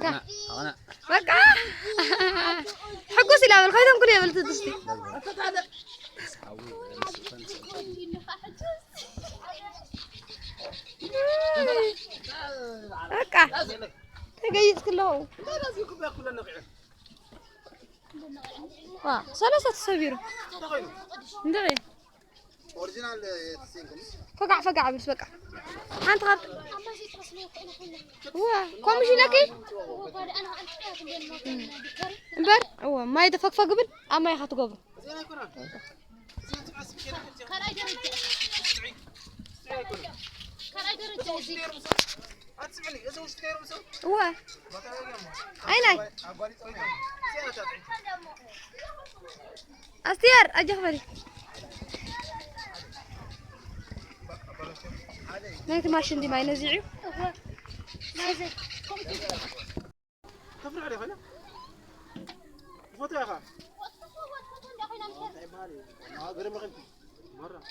أنا بقى حقوسي لا بالخيطهم كل يوم تدستي بقى تجيز كله ثلاثة سبيرو ندري أوريجينال فقع بس بقع أنت غد هو كم شيء لكي بر هو ما يدفق قبل أما يخاط قبل هو أين أستير أجهبلي نايت ماشين دي ما ينزعي خفر عليه هنا فوتو يا خال مرة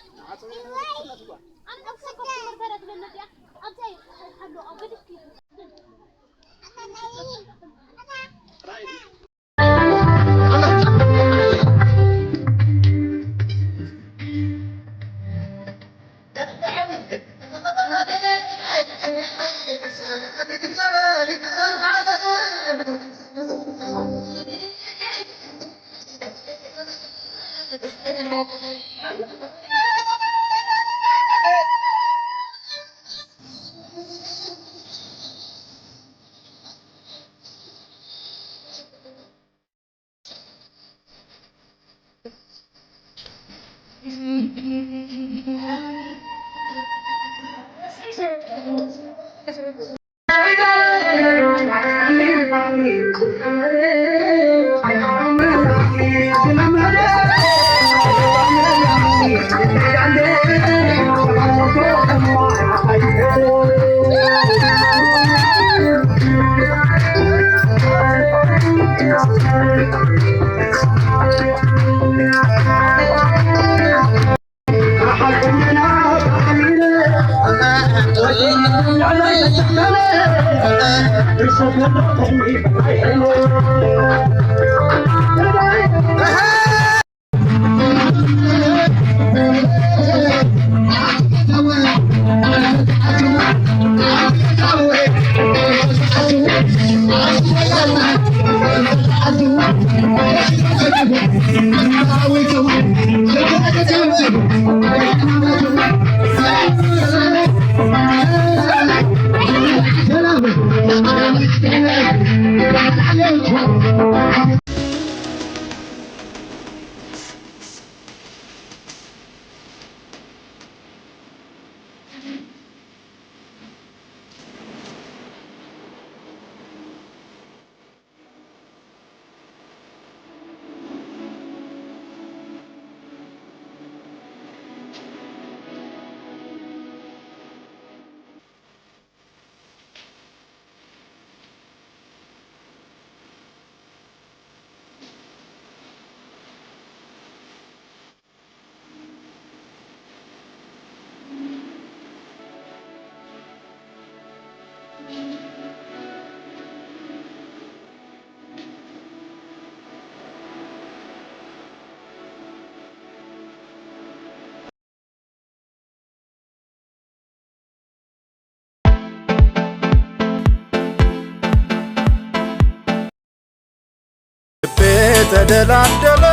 ተደላደለ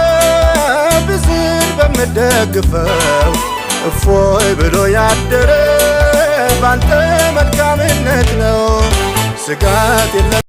ብዝር በምደግፈው እፎይ ብሎ ያደረ ባንተ መልካምነት ነው ስጋት የለም